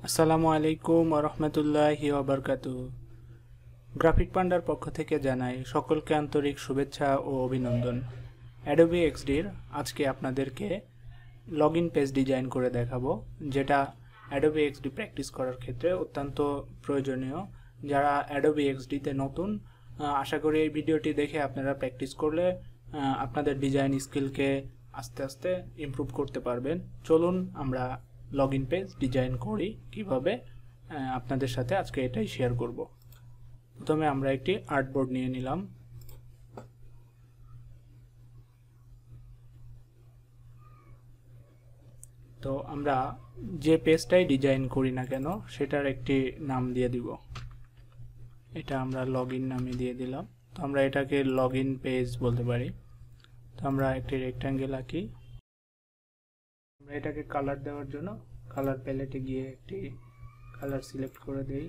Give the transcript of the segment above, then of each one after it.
আসসালামু আলাইকুম ওয়া রাহমাতুল্লাহি ওয়া বারাকাতুহু। গ্রাফিক পান্ডার পক্ষ থেকে জানাই সকলকে আন্তরিক শুভেচ্ছা ও অভিনন্দন। অ্যাডোবি এক্সডির আজকে আপনাদেরকে লগইন পেজ ডিজাইন করে দেখাবো, যেটা অ্যাডোবি এক্সডি প্র্যাকটিস করার ক্ষেত্রে অত্যন্ত প্রয়োজনীয়। যারা অ্যাডোবি এক্সডিতে নতুন, আশা করি এই ভিডিওটি দেখে আপনারা প্র্যাকটিস করলে আপনাদের ডিজাইন স্কিলকে আস্তে আস্তে ইমপ্রুভ করতে পারবেন। চলুন আমরা লগইন পেজ ডিজাইন করি কিভাবে, আপনাদের সাথে আজকে এটাই শেয়ার করব। প্রথমে আমরা একটি আর্টবোর্ড নিয়ে নিলাম। তো আমরা যে পেজটাই ডিজাইন করি না কেন সেটার একটি নাম দিয়ে দিব। এটা আমরা লগইন নামে দিয়ে দিলাম। তো আমরা এটাকে লগইন পেজ বলতে পারি। তো আমরা একটি রেক্ট্যাঙ্গেল আঁকি। আমরা এটাকে কালার দেওয়ার জন্য কালার প্যালেটে গিয়ে একটি কালার সিলেক্ট করে দেই।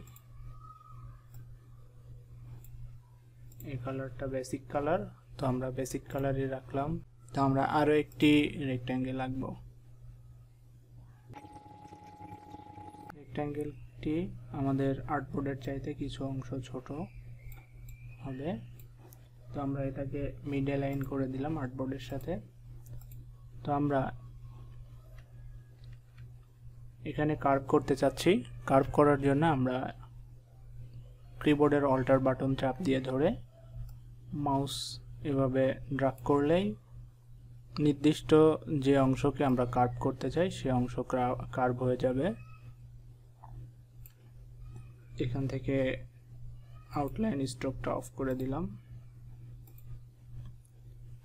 এই কালারটা বেসিক কালার, তো আমরা বেসিক কালারই রাখলাম। তো আমরা আরো একটি রেক্ট্যাঙ্গেল আঁকবো। রেক্ট্যাঙ্গেলটি আমাদের আর্টবোর্ডের চাইতে কিছু অংশ ছোট হবে। তো আমরা এটাকে মিডল লাইন করে দিলাম আর্টবোর্ডের সাথে। তো আমরা এখানে কার্ভ করতে চাচ্ছি। কার্ভ করার জন্য আমরা কিবোর্ডের অল্টার বাটন চাপ দিয়ে ধরে মাউস এভাবে ড্র্যাগ করলেই নির্দিষ্ট যে অংশকে আমরা কার্ভ করতে চাই সে অংশ কার্ভ হয়ে যাবে। এখান থেকে আউটলাইন স্ট্রোকটা অফ করে দিলাম।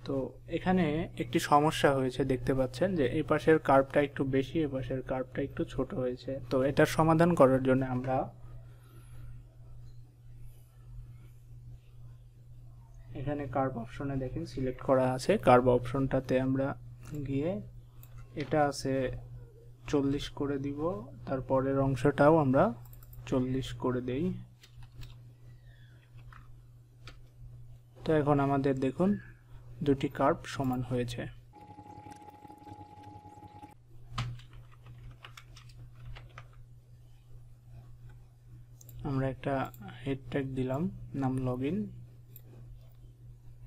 তো এখানে একটি সমস্যা হয়েছে, দেখতে পাচ্ছেন যে এই পাশের কার্ভটা একটু বেশি, এই পাশের কার্ভটা একটু ছোট হয়েছে। তো এটার সমাধান করার জন্য আমরা এখানে কার্ভ অপশনে দেখেন সিলেক্ট করা আছে। কার্ভ অপশনটাতে আমরা গিয়ে এটা আছে 40 করে দিব, তারপরের অংশটাও আমরা 40 করে দেই। তো এখন আমাদের দেখুন দুটি কার্ভ সমান হয়েছে। আমরা একটা হেড ট্যাগ দিলাম, নাম লগইন।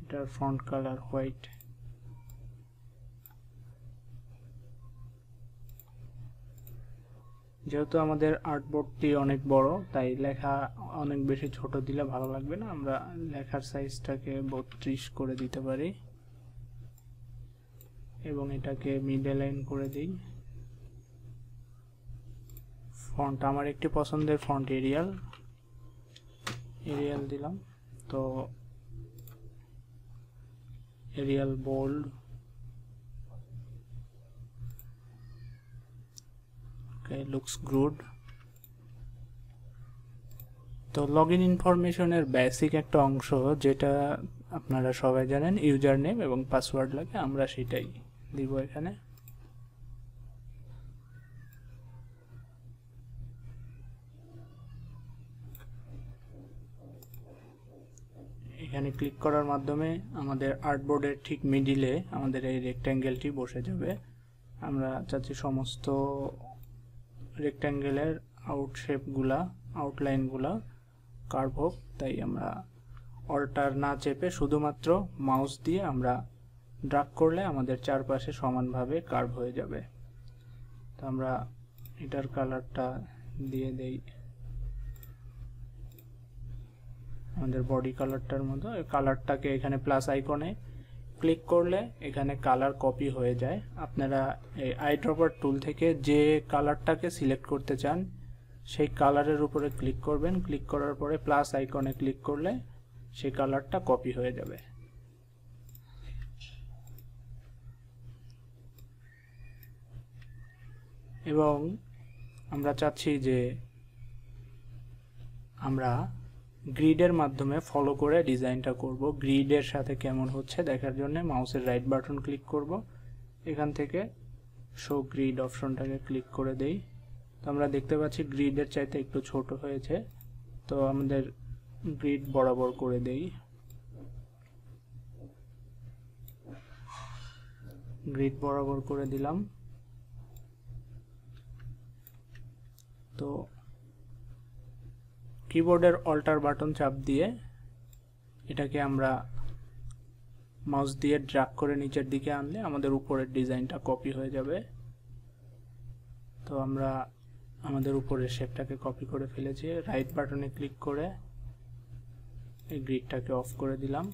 এটার ফন্ট কালার হোয়াইট। যেহেতু আমাদের আর্টবোর্ডটি অনেক বড়, তাই লেখা অনেক বেশি ছোট দিলে ভালো লাগবে না। আমরা লেখার সাইজটাকে 32 করে দিতে পারি এবং এটাকে মিডল লাইন করে দিই। ফন্ট আমার একটি পছন্দের ফন্ট এরিয়াল দিলাম। তো এরিয়াল বোল্ড, লুকস গুড। তো লগইন ইনফরমেশনের বেসিক একটা অংশ যেটা আপনারা সবাই জানেন, ইউজার নেম এবং পাসওয়ার্ড লাগে, আমরা সেটাই দিব এখানে। এখানে ক্লিক করার মাধ্যমে আমাদের আর্টবোর্ডের ঠিক মিডিলে আমাদের এই রেক্ট্যাঙ্গেলটি বসে যাবে। আমরা চাচ্ছি সমস্ত রেক্ট্যাঙ্গেলের আউটলাইনগুলা কার্ভ হোক, তাই আমরা অল্টার না চেপে শুধুমাত্র মাউস দিয়ে আমরা ড্র্যাগ করলে আমাদের চারপাশে সমানভাবে কার্ভ হয়ে যাবে। তো আমরা এটার কালারটা দিয়ে দেই আমাদের বডি কালারটার মতো। এই কালারটাকে এখানে প্লাস আইকনে ক্লিক করলে এখানে কালার কপি হয়ে যায়। আপনারা এই আইড্রপার টুল থেকে যে কালারটাকে সিলেক্ট করতে চান সেই কালারের উপরে ক্লিক করবেন। ক্লিক করার পরে প্লাস আইকনে ক্লিক করলে সেই কালারটা কপি হয়ে যাবে। এবং আমরা চাচ্ছি যে আমরা গ্রিডের মাধ্যমে ফলো করে ডিজাইনটা করব। গ্রিডের সাথে কেমন হচ্ছে দেখার জন্য মাউসের রাইট বাটন ক্লিক করব। এখান থেকে শো গ্রিড অপশনটাকে ক্লিক করে দেই। তো আমরা দেখতে পাচ্ছি গ্রিডের চাইতে একটু ছোট হয়েছে। তো আমাদের গ্রিড বরাবর করে দেই। গ্রিড বরাবর করে দিলাম। তো কিবোর্ডের অল্টার বাটন চাপ দিয়ে এটাকে আমরা মাউস দিয়ে ড্র্যাগ করে নিচের দিকে আনলে আমাদের উপরের ডিজাইনটা কপি হয়ে যাবে। তো আমরা আমাদের উপরের শেপটাকে কপি করে ফেলেছি। রাইট বাটনে ক্লিক করে এই গ্রিডটাকে অফ করে দিলাম।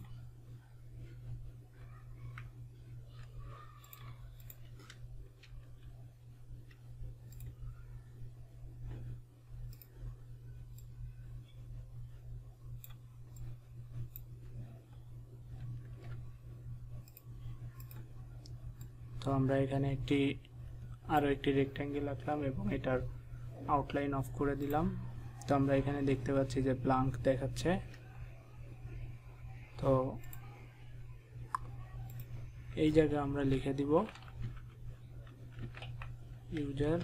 তো আমরা এখানে আরো একটি রেক্ট্যাঙ্গেল আঁকলাম এবং এটার আউটলাইন অফ করে দিলাম। তো আমরা এখানে দেখতে পাচ্ছি যে ব্ল্যাঙ্ক দেখাচ্ছে। তো এই জায়গায় আমরা লিখে দিব ইউজার,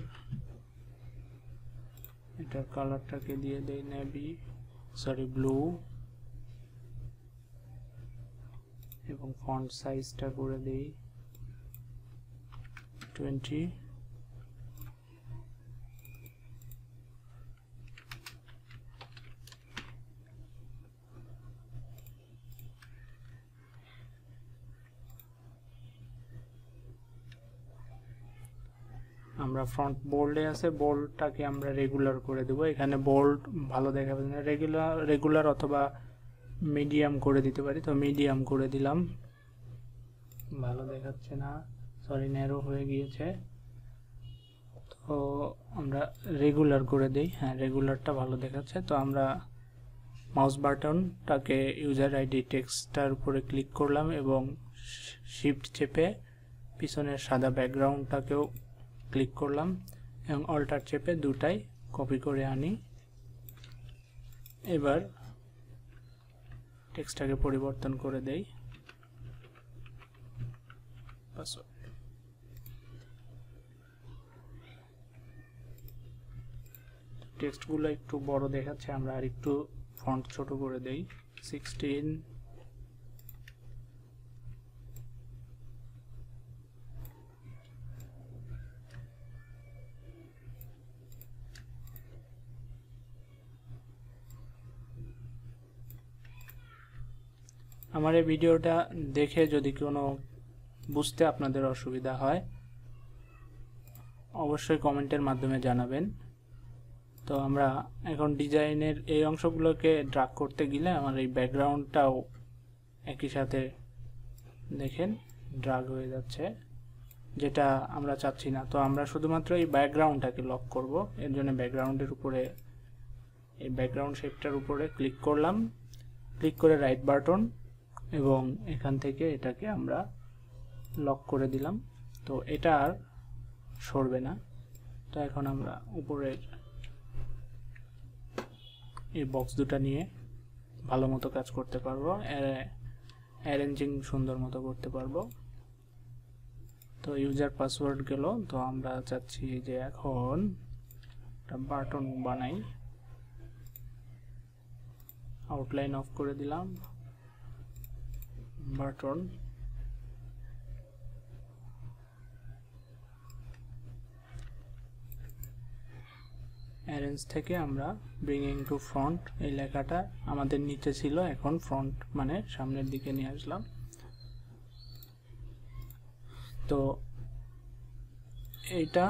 এটার কালারটাকে দিয়ে দেই ব্লু, এবং ফন্ট সাইজটা করে দেই 20। আমরা ফ্রন্ট বোল্ডে আছে, বোল্ডটাকে আমরা রেগুলার করে দেব। এখানে বোল্ড ভালো দেখাবে না, রেগুলার অথবা মিডিয়াম করে দিতে পারি। তো মিডিয়াম করে দিলাম, ভালো দেখাচ্ছে না, সরি ন্যারো হয়ে গিয়েছে। তো আমরা রেগুলার করে দেই, হ্যাঁ রেগুলারটা ভালো দেখাচ্ছে। তো আমরা মাউস বাটনটাকে ইউজার আইডি টেক্সটটার উপরে ক্লিক করলাম এবং শিফট চেপে পিছনের সাদা ব্যাকগ্রাউন্ডটাকেও ক্লিক করলাম এবং অল্টার চেপে দুটাই কপি করে আনি। এবার টেক্সটটাকে পরিবর্তন করে দেই, টেক্সটগুলো একটু বড় দেখাচ্ছে, আমরা আর একটু ফন্ট ছোট করে দেই 16। আমার এই ভিডিওটা দেখে যদি কোনো বুঝতে আপনাদের অসুবিধা হয় অবশ্যই কমেন্টের মাধ্যমে জানাবেন। তো আমরা এখন ডিজাইনের এই অংশগুলোকে ড্র্যাগ করতে গেলে আমার এই ব্যাকগ্রাউন্ডটাও একই সাথে দেখেন ড্র্যাগ হয়ে যাচ্ছে, যেটা আমরা চাচ্ছি না। তো আমরা শুধুমাত্র এই ব্যাকগ্রাউন্ডটাকে লক করব। এর জন্য ব্যাকগ্রাউন্ডের উপরে এই ব্যাকগ্রাউন্ড শেপটার উপরে ক্লিক করলাম, ক্লিক করে রাইট বাটন এবং এখান থেকে এটাকে আমরা লক করে দিলাম। তো এটা আর সরবে না। তো এখন আমরা উপরের এই বক্স দুটা নিয়ে ভালো মতো কাজ করতে পারবো, অ্যারেঞ্জিং সুন্দর মতো করতে পারবো। তো ইউজার পাসওয়ার্ড গেল। তো আমরা চাচ্ছি যে এখন একটা বাটন বানাই, আউটলাইন অফ করে দিলাম, বাটন, অ্যারেঞ্জ থেকে আমরা ব্রিংিং টু ফ্রন্ট এই লেখাটা আমাদের নিচে ছিল, এখন ফ্রন্ট মানে সামনের দিকে নিয়ে আসলাম। তো এইটা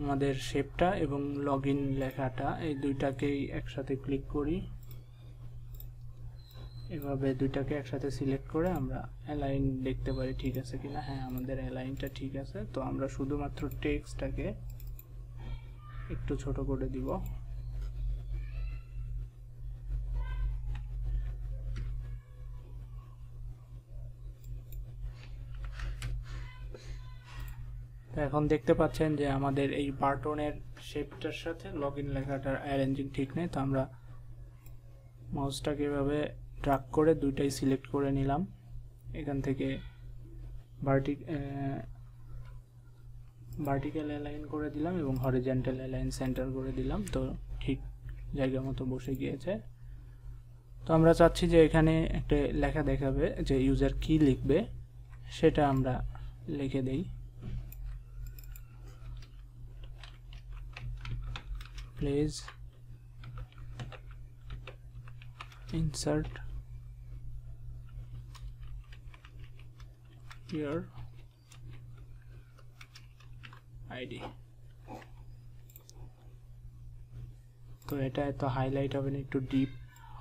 আমাদের শেপটা এবং লগইন লেখাটা এই দুইটাকেই একসাথে ক্লিক করি, এভাবে দুইটাকে একসাথে সিলেক্ট করে আমরা অ্যালাইন দেখতে পারি ঠিক আছে কিনা। হ্যাঁ আমাদের অ্যালাইনটা ঠিক আছে। তো আমরা শুধুমাত্র টেক্সটটাকে একটু ছোট করে দিব। তো এখন দেখতে পাচ্ছেন যে আমাদের এই বাটনের শেপটার সাথে লগইন লেখাটার অ্যারেঞ্জিং ঠিক নেই। তো আমরা মাউসটাকে এভাবে ড্র্যাগ করে দুইটাই সিলেক্ট করে নিলাম, এখান থেকে ভার্টিক্যাল অ্যালাইন করে দিলাম এবং হরিজন্টাল অ্যালাইন সেন্টার করে দিলাম। তো ঠিক জায়গা মতো বসে গিয়েছে। তো আমরা চাচ্ছি যে এখানে একটা লেখা দেখাবে যে ইউজার কি লিখবে সেটা আমরা লিখে দেই, please insert your ID. তো এটা এত হাইলাইট হবে না, একটু ডিপ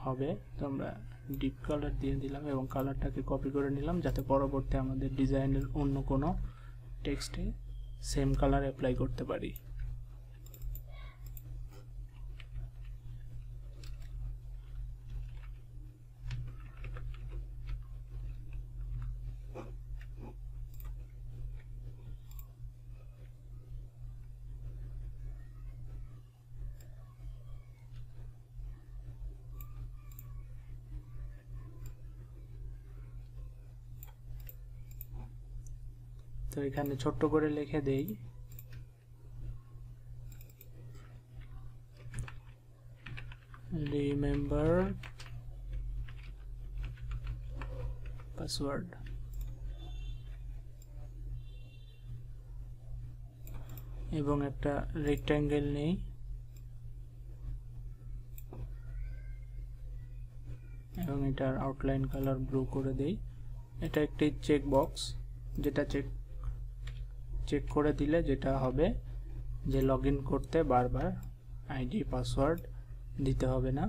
হবে, তো আমরা ডিপ কালার দিয়ে দিলাম এবং কালারটাকে কপি করে নিলাম যাতে পরবর্তী আমাদের ডিজাইনের অন্য কোনো টেক্সটে সেম কালার অ্যাপ্লাই করতে পারি। তো এখানে ছোট্ট করে লিখে দেই রিমেম্বার পাসওয়ার্ড, এবং একটা রেক্ট্যাঙ্গেল নেই এবং এটার আউটলাইন কালার ব্লু করে দেই। এটা একটি চেক বক্স, যেটা চেক করে দিলে যেটা হবে যে লগইন করতে বারবার আইডি পাসওয়ার্ড দিতে হবে না।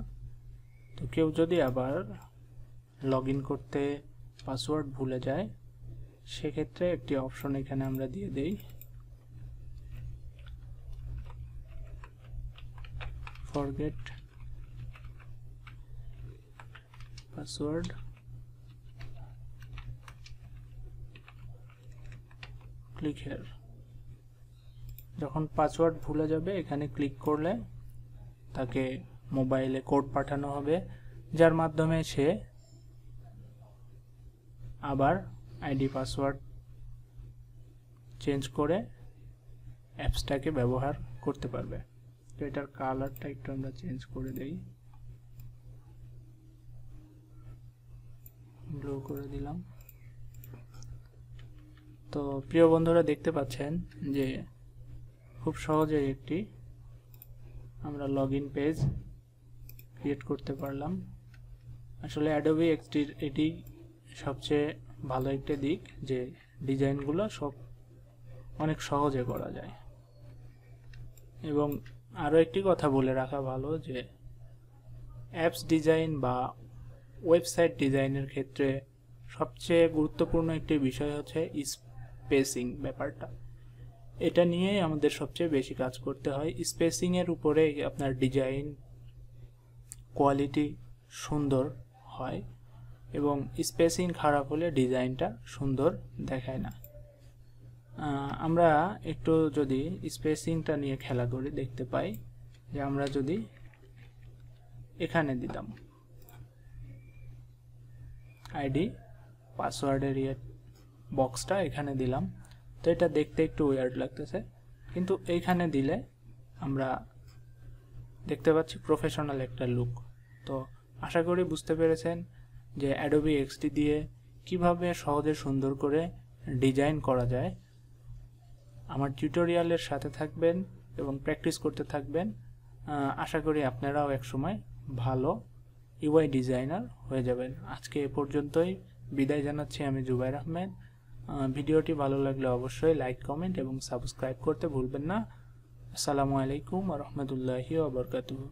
তো কেউ যদি আবার লগইন করতে পাসওয়ার্ড ভুলে যায় সেক্ষেত্রে একটি অপশন এখানে আমরা দিয়ে দেই, ফরগেট পাসওয়ার্ড, ক্লিক হিয়ার। যখন পাসওয়ার্ড ভুলে যাবে এখানে ক্লিক করলে তাকে মোবাইলে কোড পাঠানো হবে, যার মাধ্যমে সে আবার আইডি পাসওয়ার্ড চেঞ্জ করে অ্যাপসটাকে ব্যবহার করতে পারবে। তো এটার কালারটা একটু আমরা চেঞ্জ করে দেই, ব্লু করে দিলাম। তো প্রিয় বন্ধুরা দেখতে পাচ্ছেন যে খুব সহজেই একটি আমরা লগইন পেজ ক্রিয়েট করতে পারলাম। আসলে অ্যাডোবি এক্সডির এটি সবচেয়ে ভালো একটা দিক যে ডিজাইনগুলো সব অনেক সহজে করা যায়। এবং আরও একটি কথা বলে রাখা ভালো যে অ্যাপস ডিজাইন বা ওয়েবসাইট ডিজাইনের ক্ষেত্রে সবচেয়ে গুরুত্বপূর্ণ একটি বিষয় হচ্ছে স্পেসিং ব্যাপারটা। এটা নিয়ে আমাদের সবচেয়ে বেশি কাজ করতে হয়। স্পেসিংয়ের উপরে আপনার ডিজাইন কোয়ালিটি সুন্দর হয় এবং স্পেসিং খারাপ হলে ডিজাইনটা সুন্দর দেখায় না। আমরা একটু যদি স্পেসিংটা নিয়ে খেলা করি দেখতে পাই যে আমরা যদি এখানে দিতাম আইডি পাসওয়ার্ডের বক্সটা এখানে দিলাম, তো এটা দেখতে একটু ওয়ার্ড লাগতেছে, কিন্তু এইখানে দিলে আমরা দেখতে পাচ্ছি প্রফেশনাল একটা লুক। তো আশা করি বুঝতে পেরেছেন যে অ্যাডোবি এক্সডি দিয়ে কিভাবে সহজে সুন্দর করে ডিজাইন করা যায়। আমার টিউটোরিয়ালের সাথে থাকবেন এবং প্র্যাকটিস করতে থাকবেন। আশা করি আপনারাও একসময় ভালো ইউআই ডিজাইনার হয়ে যাবেন। আজকে এ পর্যন্তই, বিদায় জানাচ্ছি আমি জুবাইর আহমেদ। ভিডিওটি ভালো লাগলে অবশ্যই লাইক, কমেন্ট এবং সাবস্ক্রাইব করতে ভুলবেন না। আসসালামু আলাইকুম ওয়া রাহমাতুল্লাহি ওয়া বারাকাতুহু।